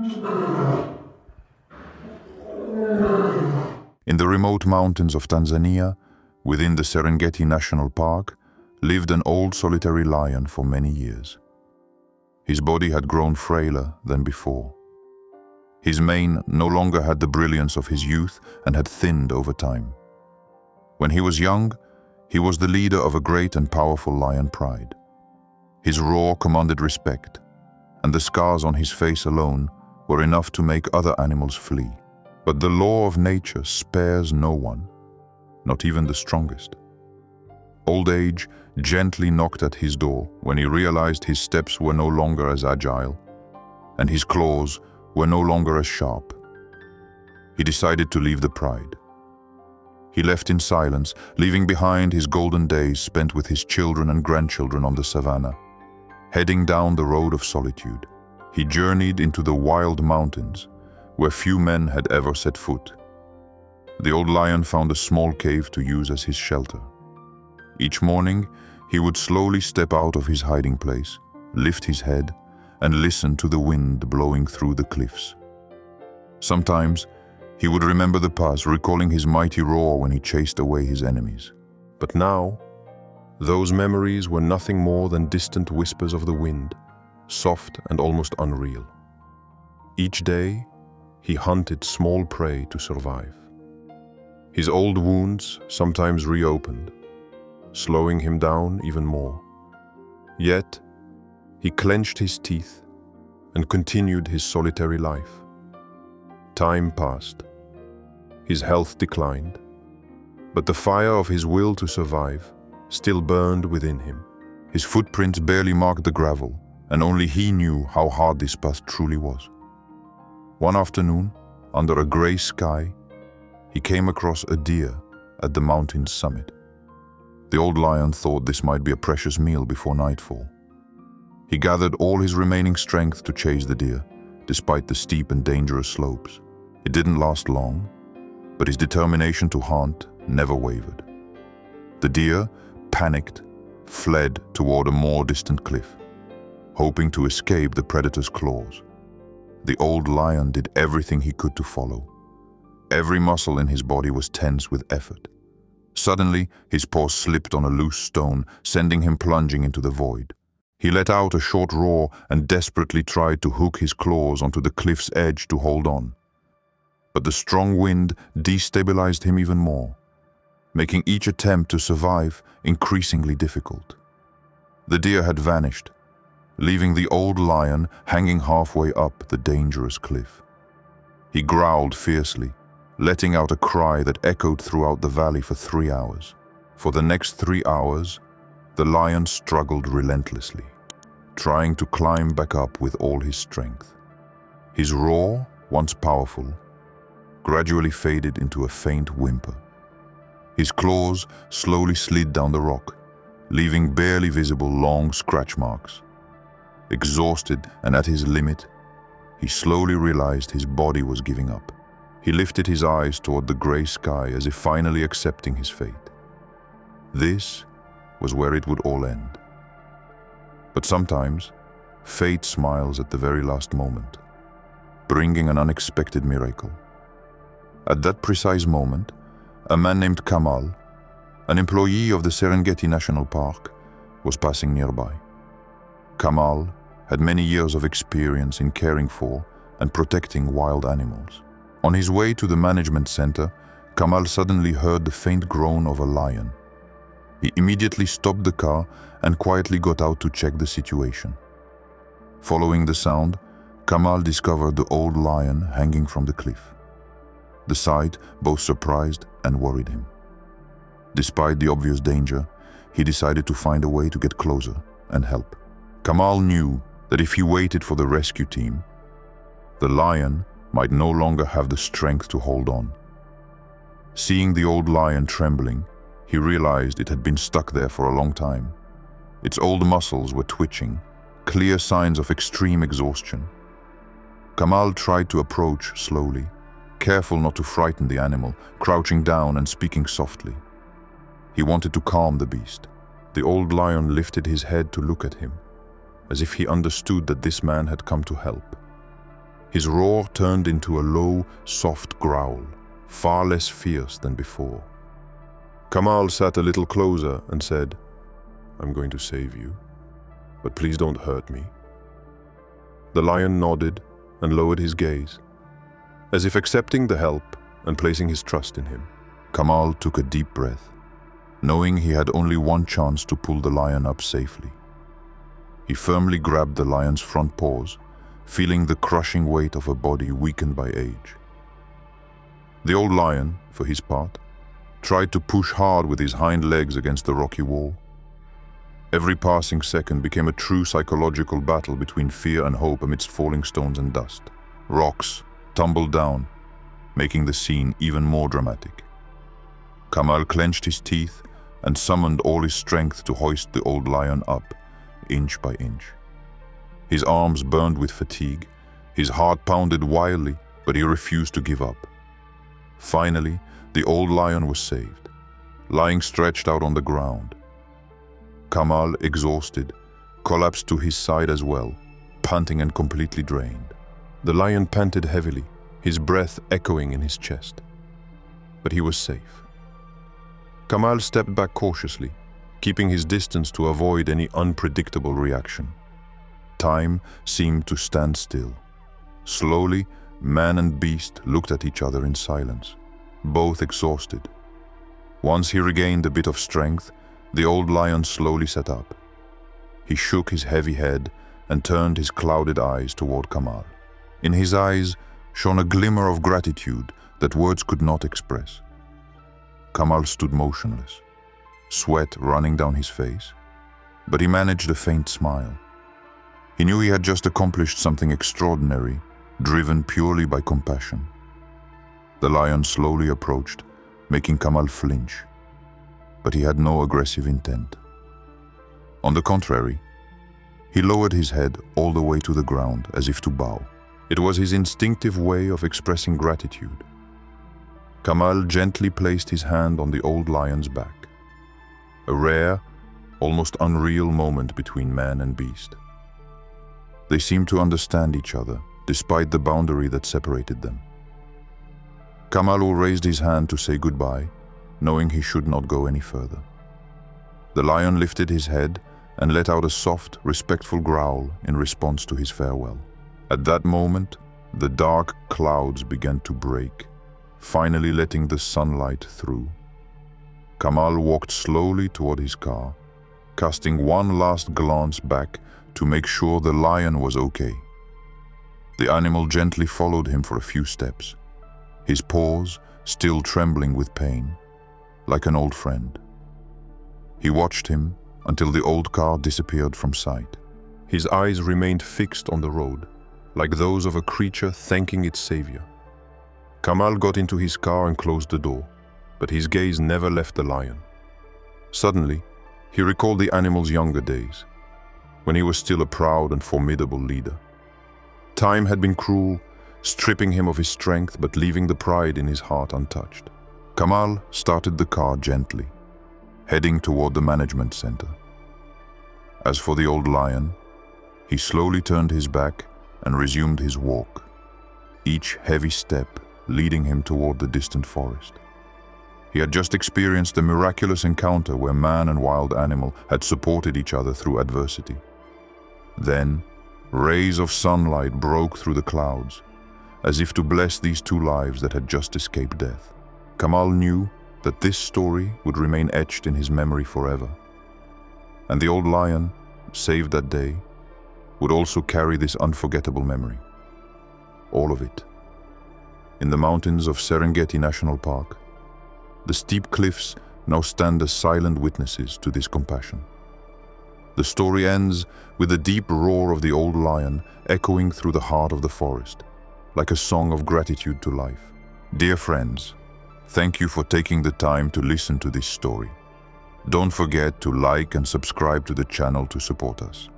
In the remote mountains of Tanzania, within the Serengeti National Park, lived an old solitary lion for many years. His body had grown frailer than before. His mane no longer had the brilliance of his youth and had thinned over time. When he was young, he was the leader of a great and powerful lion pride. His roar commanded respect, and the scars on his face alone were enough to make other animals flee. But the law of nature spares no one, not even the strongest. Old age gently knocked at his door when he realized his steps were no longer as agile, and his claws were no longer as sharp. He decided to leave the pride. He left in silence, leaving behind his golden days spent with his children and grandchildren on the savannah. Heading down the road of solitude, he journeyed into the wild mountains, where few men had ever set foot. The old lion found a small cave to use as his shelter. Each morning, he would slowly step out of his hiding place, lift his head, and listen to the wind blowing through the cliffs. Sometimes, he would remember the past, recalling his mighty roar when he chased away his enemies. But now, those memories were nothing more than distant whispers of the wind, soft and almost unreal. Each day, he hunted small prey to survive. His old wounds sometimes reopened, slowing him down even more. Yet, he clenched his teeth and continued his solitary life. Time passed. His health declined, but the fire of his will to survive still burned within him. His footprints barely marked the gravel, and only he knew how hard this path truly was. One afternoon, under a gray sky, he came across a deer at the mountain's summit. The old lion thought this might be a precious meal before nightfall. He gathered all his remaining strength to chase the deer, despite the steep and dangerous slopes. It didn't last long, but his determination to hunt never wavered. The deer, panicked, fled toward a more distant cliff, hoping to escape the predator's claws. The old lion did everything he could to follow. Every muscle in his body was tense with effort. Suddenly, his paw slipped on a loose stone, sending him plunging into the void. He let out a short roar and desperately tried to hook his claws onto the cliff's edge to hold on. But the strong wind destabilized him even more, making each attempt to survive increasingly difficult. The deer had vanished, leaving the old lion hanging halfway up the dangerous cliff. He growled fiercely, letting out a cry that echoed throughout the valley for 3 hours. For the next 3 hours, the lion struggled relentlessly, trying to climb back up with all his strength. His roar, once powerful, gradually faded into a faint whimper. His claws slowly slid down the rock, leaving barely visible long scratch marks. Exhausted and at his limit, he slowly realized his body was giving up. He lifted his eyes toward the gray sky as if finally accepting his fate. This was where it would all end. But sometimes, fate smiles at the very last moment, bringing an unexpected miracle. At that precise moment, a man named Kamal, an employee of the Serengeti National Park, was passing nearby. Kamal had many years of experience in caring for and protecting wild animals. On his way to the management center, Kamal suddenly heard the faint groan of a lion. He immediately stopped the car and quietly got out to check the situation. Following the sound, Kamal discovered the old lion hanging from the cliff. The sight both surprised and worried him. Despite the obvious danger, he decided to find a way to get closer and help. Kamal knew that if he waited for the rescue team, the lion might no longer have the strength to hold on. Seeing the old lion trembling, he realized it had been stuck there for a long time. Its old muscles were twitching, clear signs of extreme exhaustion. Kamal tried to approach slowly, careful not to frighten the animal, crouching down and speaking softly. He wanted to calm the beast. The old lion lifted his head to look at him, as if he understood that this man had come to help. His roar turned into a low, soft growl, far less fierce than before. Kamal sat a little closer and said, "I'm going to save you, but please don't hurt me." The lion nodded and lowered his gaze, as if accepting the help and placing his trust in him. Kamal took a deep breath, knowing he had only one chance to pull the lion up safely. He firmly grabbed the lion's front paws, feeling the crushing weight of a body weakened by age. The old lion, for his part, tried to push hard with his hind legs against the rocky wall. Every passing second became a true psychological battle between fear and hope amidst falling stones and dust. Rocks tumbled down, making the scene even more dramatic. Kamal clenched his teeth and summoned all his strength to hoist the old lion up, inch by inch. His arms burned with fatigue, his heart pounded wildly, but he refused to give up. Finally, the old lion was saved, lying stretched out on the ground. Kamal, exhausted, collapsed to his side as well, panting and completely drained. The lion panted heavily, his breath echoing in his chest. But he was safe. Kamal stepped back cautiously, keeping his distance to avoid any unpredictable reaction. Time seemed to stand still. Slowly, man and beast looked at each other in silence, both exhausted. Once he regained a bit of strength, the old lion slowly sat up. He shook his heavy head and turned his clouded eyes toward Kamal. In his eyes shone a glimmer of gratitude that words could not express. Kamal stood motionless, sweat running down his face, but he managed a faint smile. He knew he had just accomplished something extraordinary, driven purely by compassion. The lion slowly approached, making Kamal flinch, but he had no aggressive intent. On the contrary, he lowered his head all the way to the ground as if to bow. It was his instinctive way of expressing gratitude. Kamal gently placed his hand on the old lion's back. A rare, almost unreal moment between man and beast. They seemed to understand each other, despite the boundary that separated them. Kamal raised his hand to say goodbye, knowing he should not go any further. The lion lifted his head and let out a soft, respectful growl in response to his farewell. At that moment, the dark clouds began to break, finally letting the sunlight through. Kamal walked slowly toward his car, casting one last glance back to make sure the lion was okay. The animal gently followed him for a few steps, his paws still trembling with pain, like an old friend. He watched him until the old car disappeared from sight. His eyes remained fixed on the road, like those of a creature thanking its savior. Kamal got into his car and closed the door, but his gaze never left the lion. Suddenly, he recalled the animal's younger days, when he was still a proud and formidable leader. Time had been cruel, stripping him of his strength but leaving the pride in his heart untouched. Kamal started the car gently, heading toward the management center. As for the old lion, he slowly turned his back and resumed his walk, each heavy step leading him toward the distant forest. He had just experienced a miraculous encounter where man and wild animal had supported each other through adversity. Then, rays of sunlight broke through the clouds, as if to bless these two lives that had just escaped death. Kamal knew that this story would remain etched in his memory forever. And the old lion, saved that day, would also carry this unforgettable memory. All of it. In the mountains of Serengeti National Park, the steep cliffs now stand as silent witnesses to this compassion. The story ends with the deep roar of the old lion echoing through the heart of the forest, like a song of gratitude to life. Dear friends, thank you for taking the time to listen to this story. Don't forget to like and subscribe to the channel to support us.